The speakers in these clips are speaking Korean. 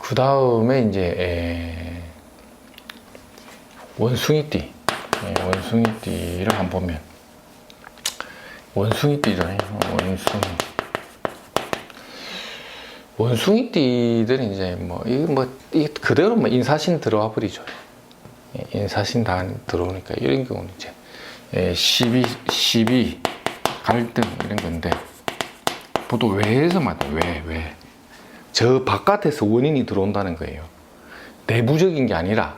그 다음에 이제 원숭이띠. 원숭이띠를 한번 보면 원숭이띠죠. 원숭이띠들은 이제 이 그대로 인사신 들어와 버리죠. 인사신 다 들어오니까 이런 경우는 이제 시비 갈등 이런 건데 보통 외에서만 왜 저 바깥에서 원인이 들어온다는 거예요. 내부적인 게 아니라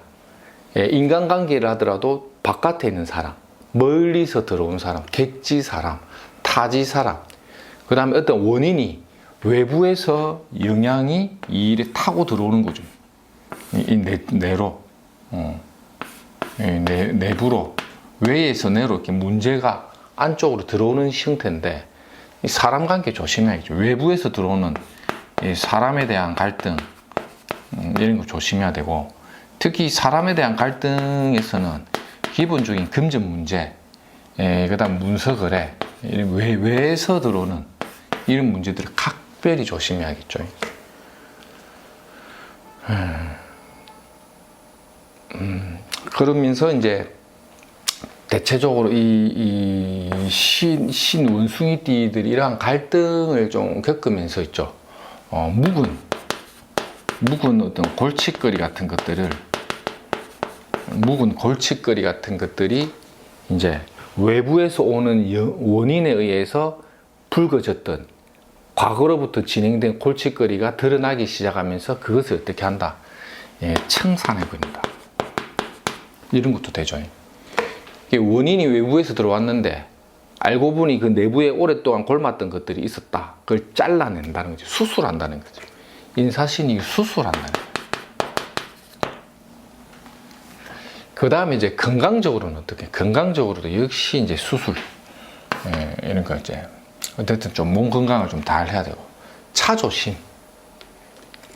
인간관계를 하더라도 바깥에 있는 사람, 멀리서 들어온 사람, 객지 사람, 타지 사람, 그 다음에 어떤 원인이 외부에서 영향이 이 일에 타고 들어오는 거죠. 내로, 내부로, 외에서 내로 이렇게 문제가 안쪽으로 들어오는 형태인데, 사람 관계 조심해야죠. 외부에서 들어오는 이 사람에 대한 갈등, 이런 거 조심해야 되고, 특히 사람에 대한 갈등에서는 기본적인 금전 문제, 그 다음 문서 거래, 외에서 들어오는 이런 문제들을 각별히 조심해야겠죠. 그러면서 이제 대체적으로 이 신원숭이띠들이 이러한 갈등을 좀 겪으면서 있죠. 묵은 어떤 골칫거리 같은 것들을, 묵은 골칫거리 같은 것들이 이제 외부에서 오는 원인에 의해서 불거졌던 과거로부터 진행된 골칫거리가 드러나기 시작하면서 그것을 어떻게 한다? 청산해 버린다. 이런 것도 되죠. 원인이 외부에서 들어왔는데 알고 보니 그 내부에 오랫동안 골맞던 것들이 있었다. 그걸 잘라낸다는 거죠. 수술한다는 거죠. 인사신이 수술한다는 거예요. 그 다음에 이제 건강적으로는 어떻게? 건강적으로도 역시 이제 수술. 이런 거 이제 어쨌든 좀 몸 건강을 좀 잘 해야 되고. 차 조심.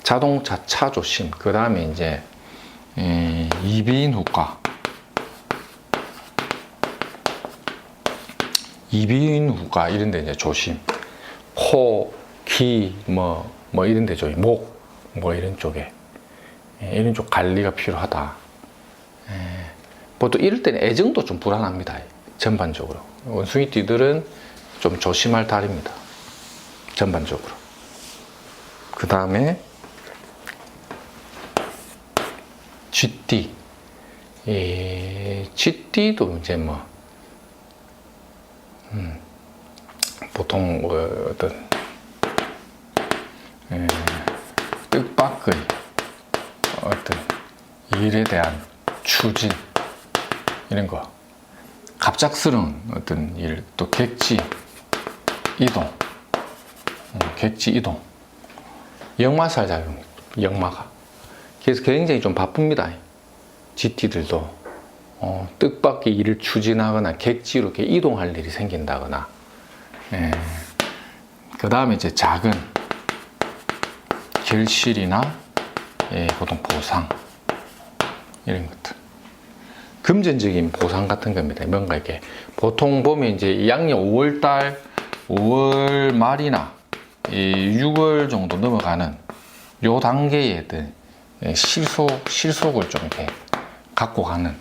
자동차 차 조심. 그 다음에 이제 이비인후과. 이비인후과 이런 데 이제 조심. 코, 귀, 이런 데죠. 목, 이런 쪽에. 이런 쪽 관리가 필요하다. 보통 이럴 때는 애정도 좀 불안합니다. 전반적으로. 원숭이띠들은 좀 조심할 달입니다. 전반적으로. 그 다음에 쥐띠. 쥐띠도 이제 보통 어떤 뜻밖의 어떤 일에 대한 추진 이런 거, 갑작스러운 어떤 일, 또 객지 이동, 역마살 작용, 역마가. 그래서 굉장히 좀 바쁩니다. GT들도 뜻밖의 일을 추진하거나 객지로 이렇게 이동할 일이 생긴다거나. 그 다음에 이제 작은 결실이나 보통 보상 이런 것들, 금전적인 보상 같은 겁니다. 뭔가 이렇게 보통 보면 이제 양력 5월달, 5월 말이나 6월 정도 넘어가는 요 단계에 실속을 좀 이렇게 갖고 가는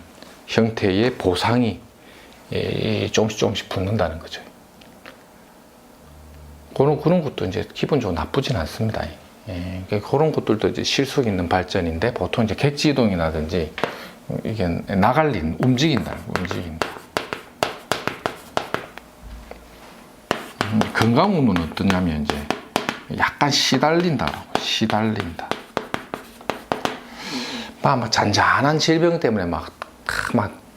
형태의 보상이 조금씩 붙는다는 거죠. 그런 것도 이제 기본적으로 나쁘진 않습니다. 그런 것들도 이제 실속 있는 발전인데, 보통 이제 객지 이동이라든지 이게 나갈 일, 움직인다. 건강 운은 어떠냐면 이제 약간 시달린다. 막 잔잔한 질병 때문에 막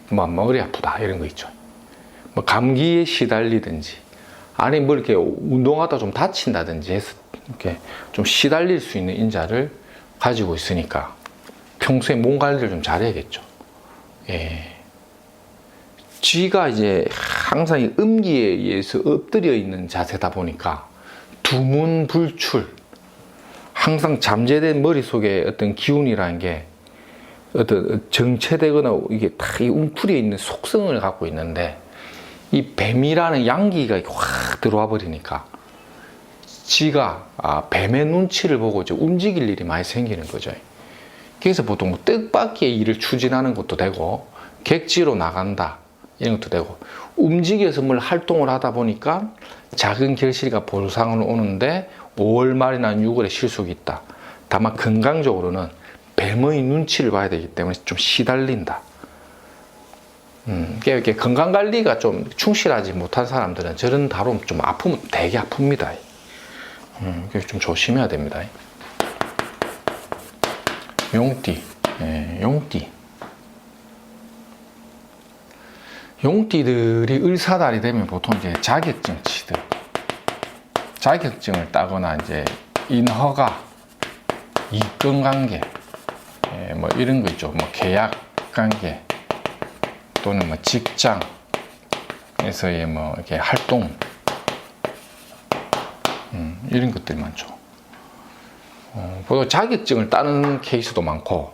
머리 아프다 이런 거 있죠. 감기에 시달리든지, 아니 이렇게 운동하다 좀 다친다든지 해서 이렇게 좀 시달릴 수 있는 인자를 가지고 있으니까 평소에 몸 관리를 좀 잘해야겠죠. 쥐가 이제 항상 이 음기에 의해서 엎드려 있는 자세다 보니까 두문불출, 항상 잠재된 머릿속에 어떤 기운이라는 게 어떤 정체되거나 이게 다 웅크려 있는 속성을 갖고 있는데, 이 뱀이라는 양기가 확 들어와 버리니까 지가 뱀의 눈치를 보고 이제 움직일 일이 많이 생기는 거죠. 그래서 보통 뜻밖의 일을 추진하는 것도 되고, 객지로 나간다 이런 것도 되고, 움직여서 뭘 활동을 하다 보니까 작은 결실이가 보상을 오는데 5월 말이나 6월에 실속이 있다. 다만 건강적으로는 뱀의 눈치를 봐야 되기 때문에 좀 시달린다. 이렇게 건강관리가 좀 충실하지 못한 사람들은 저런 다루면 좀 아프면 되게 아픕니다. 그래서 좀 조심해야 됩니다. 용띠, 용띠. 용띠들이 을사달이 되면 보통 이제 자격증 치들, 자격증을 따거나 이제 인허가, 이권관계, 뭐 이런 거 있죠. 뭐 계약관계 또는 뭐 직장에서의 뭐 이렇게 활동, 이런 것들이 많죠. 보통 자격증을 따는 케이스도 많고,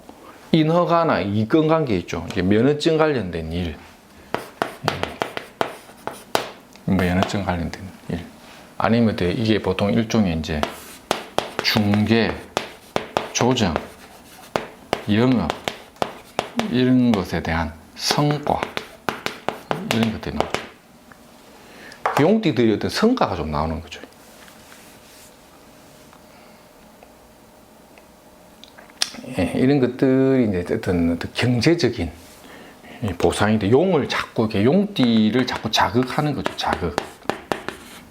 인허가나 이권관계 있죠. 이게 면허증 관련된 일, 면허증 관련된 일, 아니면 이게 보통 일종의 이제 중개, 조정, 영업 이런 것에 대한 성과, 이런 것들이 나오죠. 용띠들이 어떤 성과가 좀 나오는 거죠. 이런 것들이 이제 어떤 경제적인 보상인데, 용을 자꾸 이렇게 용띠를 자꾸 자극하는 거죠. 자극.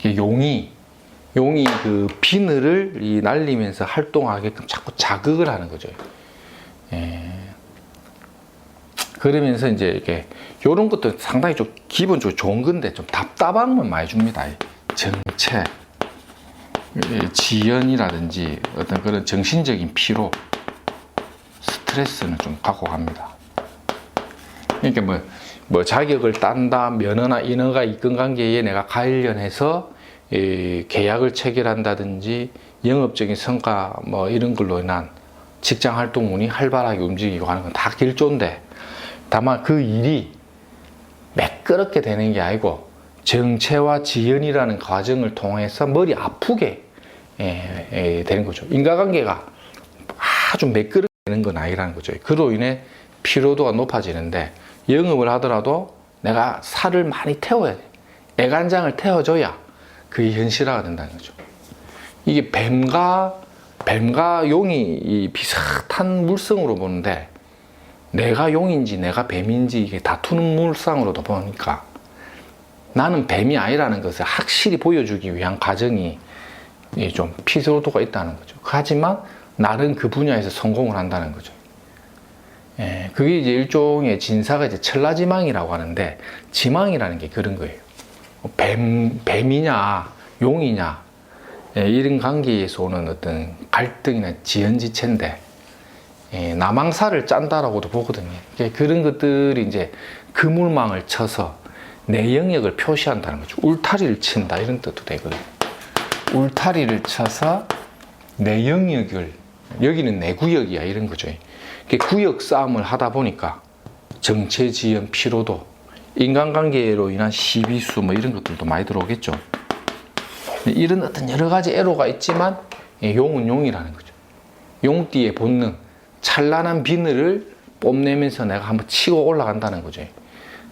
용이 그 비늘을 날리면서 활동하게끔 자꾸 자극을 하는 거죠. 그러면서 이제 이렇게 요런 것도 상당히 좀 기본적으로 좋은 건데 좀 답답함을 많이 줍니다. 정체, 지연이라든지 어떤 그런 정신적인 피로, 스트레스는 좀 갖고 갑니다. 그러니까 뭐 자격을 딴다, 면허나 인허가 이권관계에 내가 관련해서 계약을 체결한다든지 영업적인 성과 뭐 이런 걸로 인한 직장 활동운이 활발하게 움직이고 하는 건 다 길조인데, 다만 그 일이 매끄럽게 되는 게 아니고 정체와 지연이라는 과정을 통해서 머리 아프게 되는 거죠. 인과관계가 아주 매끄럽게 되는 건 아니라는 거죠. 그로 인해 피로도가 높아지는데, 영업을 하더라도 내가 살을 많이 태워야 돼. 애간장을 태워줘야 그게 현실화가 된다는 거죠. 이게 뱀과 용이 비슷한 물성으로 보는데, 내가 용인지 내가 뱀인지 이게 다투는 물상으로도 보니까 나는 뱀이 아니라는 것을 확실히 보여주기 위한 과정이 좀 피로도가 있다는 거죠. 하지만 나는 그 분야에서 성공을 한다는 거죠. 그게 이제 일종의 진사가 이제 천라지망이라고 하는데, 지망이라는 게 그런 거예요. 뱀이냐 용이냐, 이런 관계에서 오는 어떤 갈등이나 지연지체인데, 나망사를 짠다라고도 보거든요. 그런 것들이 이제 그물망을 쳐서 내 영역을 표시한다는 거죠. 울타리를 친다 이런 뜻도 되거든요. 울타리를 쳐서 내 영역을, 여기는 내 구역이야 이런 거죠. 구역 싸움을 하다 보니까 정체, 지연, 피로도, 인간관계로 인한 시비수 뭐 이런 것들도 많이 들어오겠죠. 이런 어떤 여러 가지 애로가 있지만 용은 용이라는 거죠. 용띠의 본능, 찬란한 비늘을 뽐내면서 내가 한번 치고 올라간다는 거죠.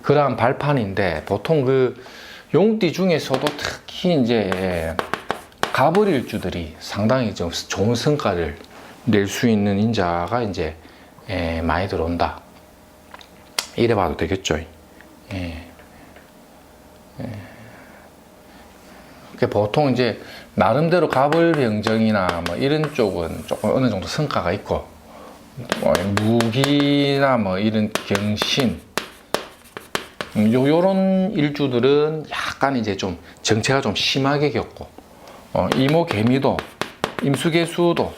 그러한 발판인데, 보통 그 용띠 중에서도 특히 이제 가벌일주들이 상당히 좀 좋은 성과를 낼 수 있는 인자가 이제 많이 들어온다. 이래 봐도 되겠죠. 보통 이제 나름대로 가벌병정이나 뭐 이런 쪽은 조금 어느 정도 성과가 있고, 뭐 무기나 뭐 이런 경신, 요런 일주들은 약간 이제 좀 정체가 좀 심하게 겪고, 이모개미도, 임수개수도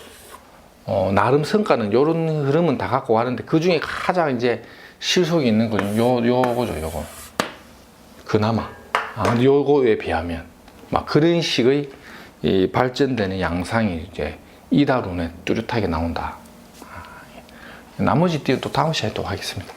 나름 성과는 요런 흐름은 다 갖고 가는데, 그 중에 가장 이제 실속이 있는 건 요거죠, 요거. 그나마. 요거에 비하면 막 그런 식의 이 발전되는 양상이 이제 이달운에 뚜렷하게 나온다. 나머지 띠는 또 다음 시간에 또 하겠습니다.